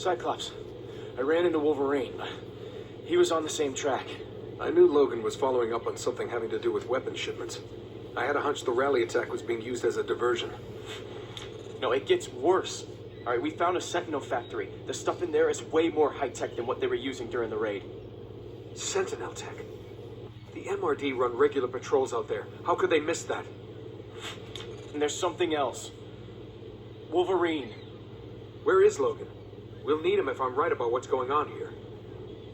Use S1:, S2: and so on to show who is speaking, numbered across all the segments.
S1: Cyclops. I ran into Wolverine, but he was on the same track.
S2: I knew Logan was following up on something having to do with weapons shipments. I had a hunch the rally attack was being used as a diversion.
S1: No, it gets worse. All right, we found a Sentinel factory. The stuff in there is way more high-tech than what they were using during the raid.
S2: Sentinel tech? The MRD run regular patrols out there. How could they miss that?
S1: And there's something else. Wolverine.
S2: Where is Logan? We'll need him if I'm right about what's going on here.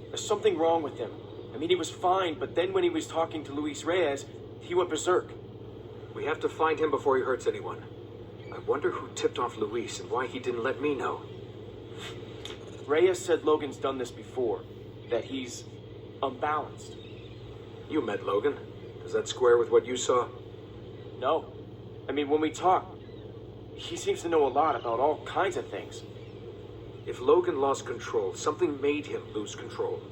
S1: There's something wrong with him. I mean, he was fine, but then when he was talking to Luis Reyes, he went berserk.
S2: We have to find him before he hurts anyone. I wonder who tipped off Luis and why he didn't let me know.
S1: Reyes said Logan's done this before, that he's unbalanced.
S2: You met Logan. Does that square with what you saw?
S1: No. I mean, when we talk, he seems to know a lot about all kinds of things.
S2: If Logan lost control, something made him lose control.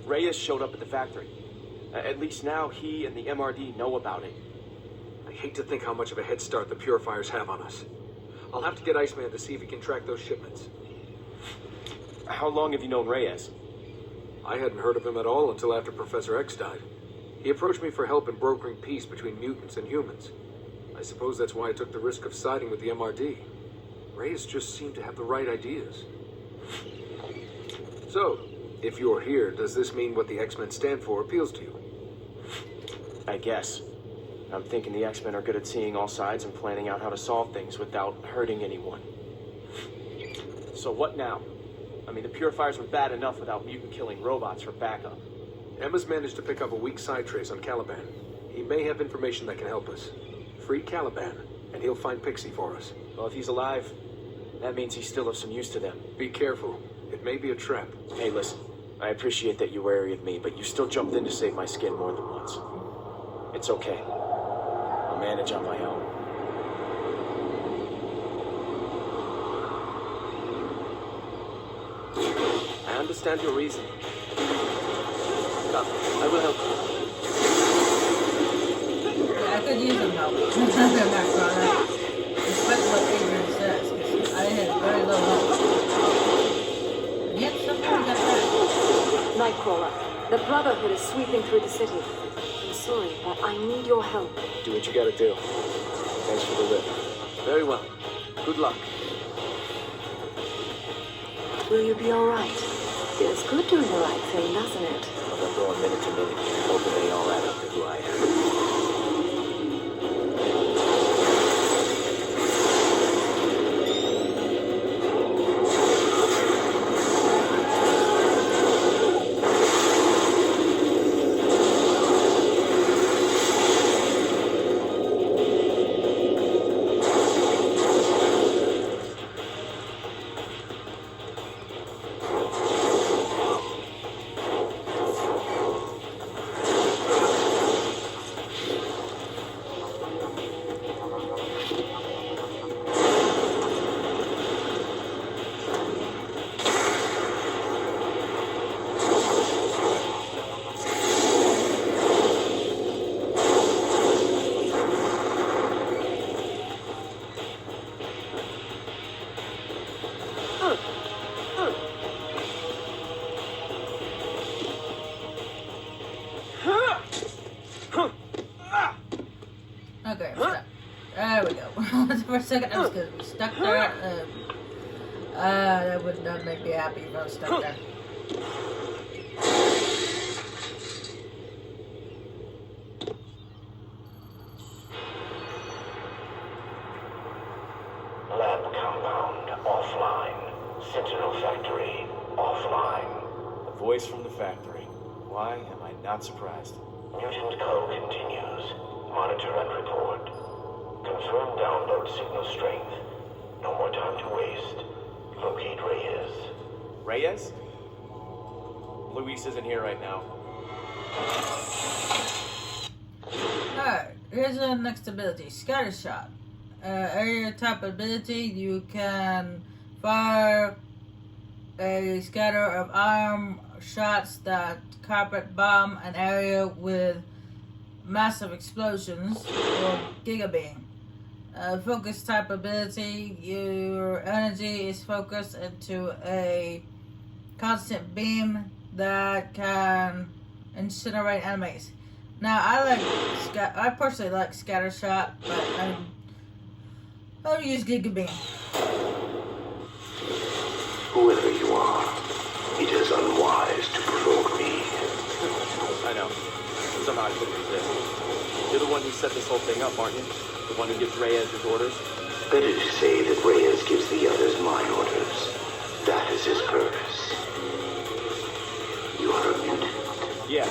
S1: Reyes showed up at the factory. At least now he and the MRD know about it.
S2: I hate to think how much of a head start the Purifiers have on us. I'll have to get Iceman to see if he can track those shipments.
S1: How long have you known Reyes?
S2: I hadn't heard of him at all until after Professor X died. He approached me for help in brokering peace between mutants and humans. I suppose that's why I took the risk of siding with the MRD. Reyes just seemed to have the right ideas. So, if you're here, does this mean what the X-Men stand for appeals to you?
S1: I guess. I'm thinking the X-Men are good at seeing all sides and planning out how to solve things without hurting anyone. So what now? I mean, the Purifiers were bad enough without mutant-killing robots for backup.
S2: Emma's managed to pick up a weak side trace on Caliban. He may have information that can help us. Free Caliban, and he'll find Pixie for us.
S1: Well, if he's alive, that means he's still of some use to them.
S2: Be careful. It may be a trap.
S1: Hey, listen. I appreciate that you're wary of me, but you still jumped in to save my skin more than once. It's okay. I'll manage on my own. I understand your reason. Come, I will help you.
S3: Yeah, I could use some help. I'm not gonna. Despite what Adrian says, because I had very low health. And yet somehow I got back.
S4: Nightcrawler, the Brotherhood is sweeping through the city. I'm sorry, but I need your help.
S1: Do what you gotta do. Thanks for the lift. Very well. Good luck.
S4: Will you be alright? Feels good doing the right thing, doesn't it?
S1: I'll go minute to minute, hoping they all add up to who I am.
S3: Okay, I'm stuck. There we go. For a second, I was gonna be stuck there. That would not make me happy if I was stuck there.
S5: Lab compound offline. Sentinel factory offline.
S1: A voice from the factory. Why am I not surprised?
S5: Mutant code continues. Monitor and report. Confirm download signal strength. No more time to waste. Locate Reyes.
S1: Reyes? Luis isn't here right now.
S3: Alright, here's the next ability. Scatter shot. Area type ability, you can fire a scatter of arm shots that carpet bomb an area with massive explosions or gigabeam. focus type ability. Your energy is focused into a constant beam that can incinerate enemies. Now, I personally like Scatter Shot, but I'll use Giga Beam.
S5: Whoever you are, it is unwise to provoke me.
S1: I know. Somehow I couldn't resist. You're the one who set this whole thing up, aren't you? The one who gives Reyes his orders?
S5: Better to say that Reyes gives the others my orders. That is his purpose. You are a mutant.
S1: Yeah.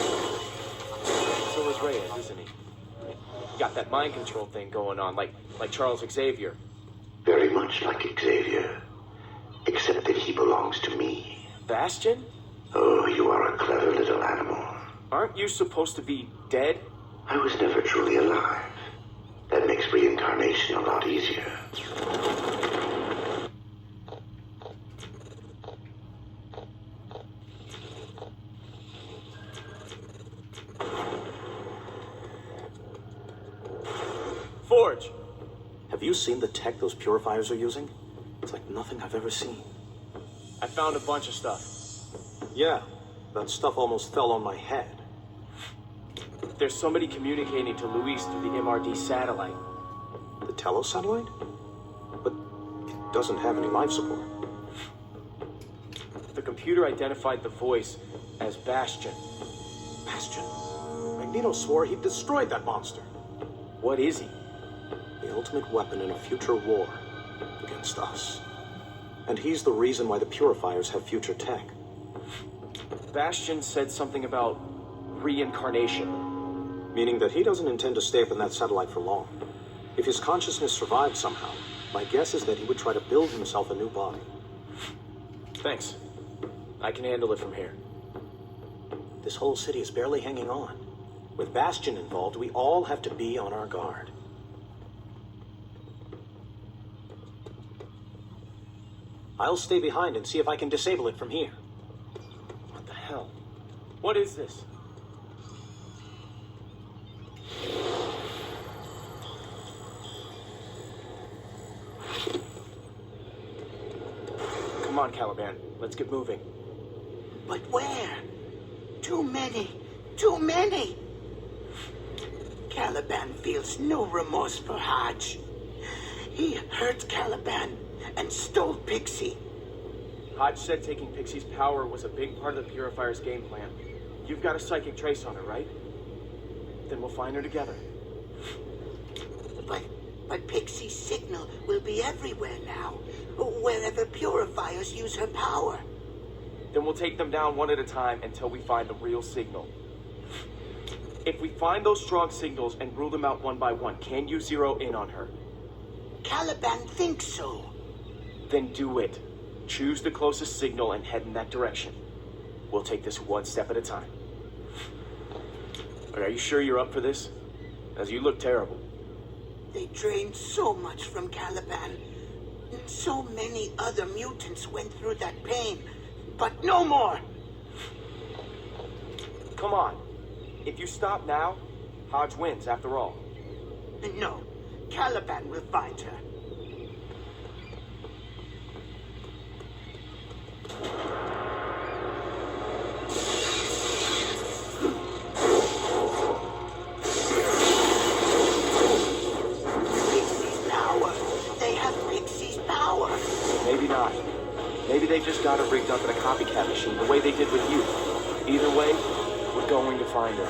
S1: So is Reyes, isn't he? Got that mind control thing going on, like Charles Xavier.
S5: Very much like Xavier. Except that he belongs to me.
S1: Bastion?
S5: Oh, you are a clever little animal.
S1: Aren't you supposed to be dead?
S5: I was never truly alive. That makes reincarnation a lot easier.
S1: Forge!
S6: Have you seen the tech those purifiers are using? It's like nothing I've ever seen.
S1: I found a bunch of stuff.
S6: Yeah, that stuff almost fell on my head.
S1: There's somebody communicating to Luis through the MRD satellite.
S6: The Telos satellite? But it doesn't have any life support.
S1: The computer identified the voice as Bastion.
S6: Bastion. Magneto swore he'd destroyed that monster.
S1: What is he?
S6: The ultimate weapon in a future war against us. And he's the reason why the purifiers have future tech.
S1: Bastion said something about reincarnation.
S6: Meaning that he doesn't intend to stay up in that satellite for long. If his consciousness survived somehow, my guess is that he would try to build himself a new body.
S1: Thanks. I can handle it from here.
S6: This whole city is barely hanging on. With Bastion involved, we all have to be on our guard. I'll stay behind and see if I can disable it from here.
S1: What the hell? What is this? Come on, Caliban. Let's get moving.
S7: But where? Too many. Too many. Caliban feels no remorse for Hodge. He hurt Caliban and stole Pixie.
S1: Hodge said taking Pixie's power was a big part of the Purifier's game plan. You've got a psychic trace on her, right? Then we'll find her together.
S7: But Pixie's signal will be everywhere now, wherever Purifiers use her power.
S1: Then we'll take them down one at a time until we find the real signal. If we find those strong signals and rule them out one by one, can you zero in on her?
S7: Caliban thinks so.
S1: Then do it. Choose the closest signal and head in that direction. We'll take this one step at a time. Are you sure you're up for this? As you look terrible.
S7: They drained so much from Caliban. So many other mutants went through that pain, but no more.
S1: Come on. If you stop now, Hodge wins after all.
S7: No, Caliban will find her. Pixie's power. They have Pixie's power.
S1: Maybe not. Maybe they just got her rigged up in a copycat machine the way they did with you. Either way, we're going to find her.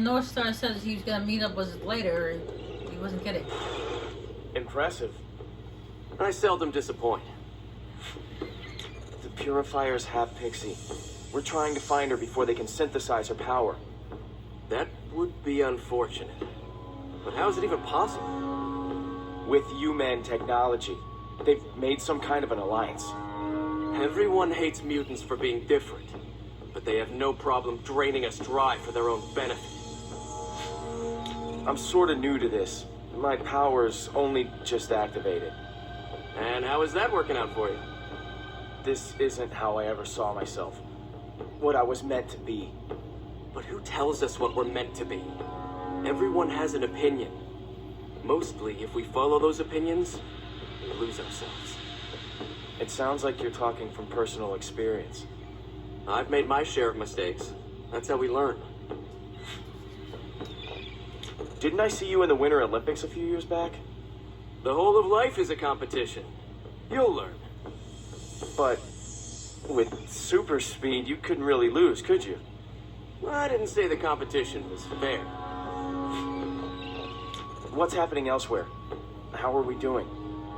S3: when North Star said he was gonna meet up with us later, he wasn't kidding.
S1: Impressive.
S8: I seldom disappoint.
S1: The Purifiers have Pixie. We're trying to find her before they can synthesize her power.
S8: That would be unfortunate. But how is it even possible?
S1: With human technology, they've made some kind of an alliance.
S8: Everyone hates mutants for being different, but they have no problem draining us dry for their own benefit.
S1: I'm sort of new to this. My powers only just activated.
S8: And how is that working out for you?
S1: This isn't how I ever saw myself. What I was meant to be.
S8: But who tells us what we're meant to be? Everyone has an opinion. Mostly, if we follow those opinions, we lose ourselves.
S1: It sounds like you're talking from personal experience.
S8: I've made my share of mistakes. That's how we learn.
S1: Didn't I see you in the Winter Olympics a few years back?
S8: The whole of life is a competition. You'll learn.
S1: But with super speed, you couldn't really lose, could you?
S8: I didn't say the competition was fair.
S1: What's happening elsewhere? How are we doing?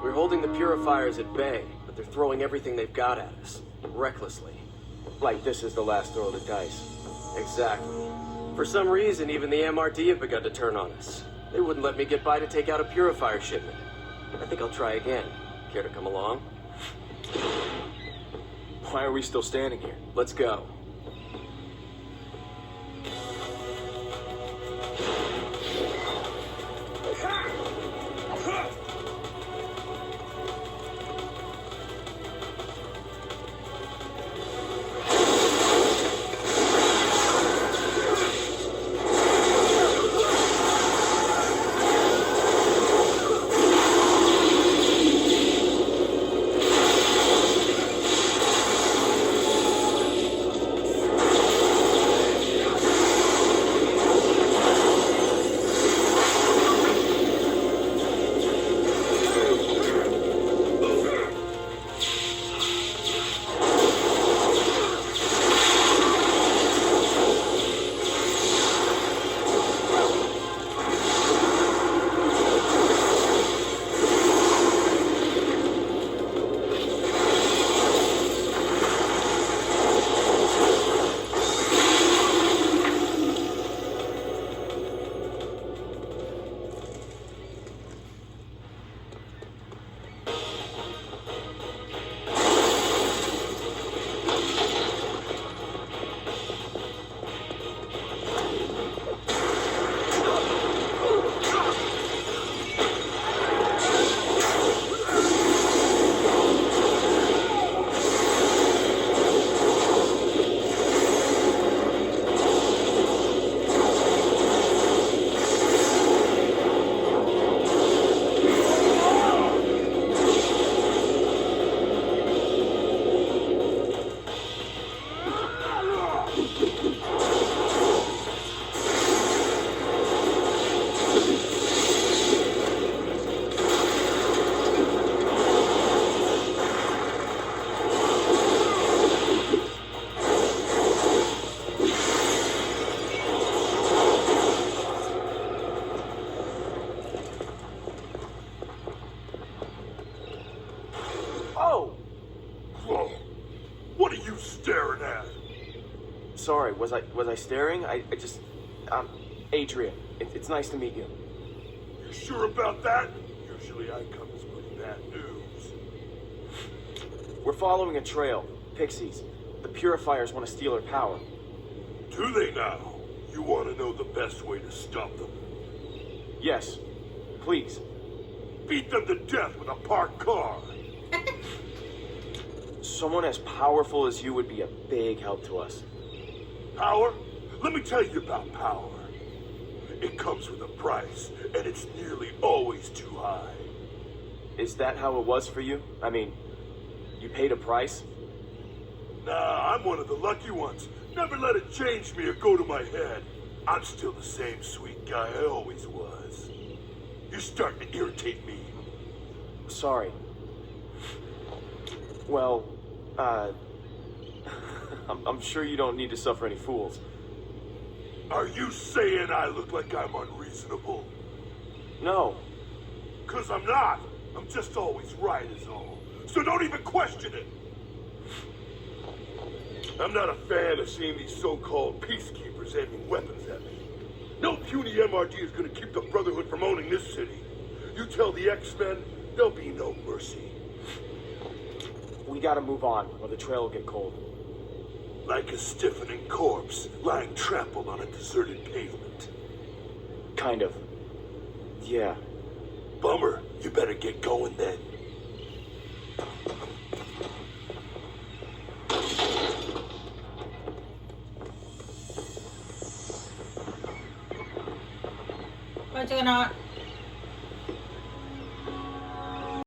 S8: We're holding the Purifiers at bay, but they're throwing everything they've got at us, recklessly.
S1: Like this is the last throw of the dice.
S8: Exactly. For some reason, even the MRD have begun to turn on us. They wouldn't let me get by to take out a Purifier shipment. I think I'll try again. Care to come along?
S1: Why are we still standing here?
S8: Let's go.
S1: Sorry, was I staring? I just... Adrian, it's nice to meet you.
S9: You sure about that? Usually I come as pretty bad news.
S1: We're following a trail. Pixies. The Purifiers want to steal her power.
S9: Do they now? You want to know the best way to stop them?
S1: Yes. Please.
S9: Beat them to death with a parked car.
S1: Someone as powerful as you would be a big help to us.
S9: Power? Let me tell you about power. It comes with a price, and it's nearly always too high.
S1: Is that how it was for you? I mean, you paid a price?
S9: Nah, I'm one of the lucky ones. Never let it change me or go to my head. I'm still the same sweet guy I always was. You're starting to irritate me.
S1: Sorry. Well, I'm sure you don't need to suffer any fools.
S9: Are you saying I look like I'm unreasonable?
S1: No.
S9: 'Cause I'm not. I'm just always right is all. So don't even question it. I'm not a fan of seeing these so-called peacekeepers aiming weapons at me. No puny MRD is gonna keep the Brotherhood from owning this city. You tell the X-Men, there'll be no mercy.
S1: We gotta move on, or the trail will get cold.
S9: Like a stiffening corpse lying trampled on a deserted pavement.
S1: Kind of. Yeah.
S9: Bummer. You better get going then.
S3: But you know,